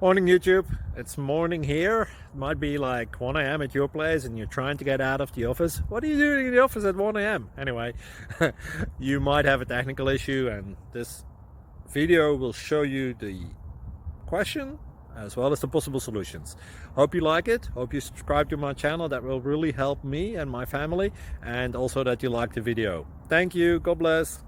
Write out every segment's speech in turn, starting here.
Morning YouTube, it's morning here. It might be like 1 a.m. at your place and you're trying to get out of the office. What are you doing in the office at 1 a.m.? Anyway, you might have a technical issue and this video will show you the question as well as the possible solutions. Hope you like it, hope you subscribe to my channel. That will really help me and my family, and also that you like the video. Thank you, God bless.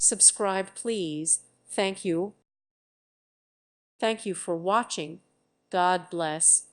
Subscribe, please. Thank you. Thank you for watching. God bless.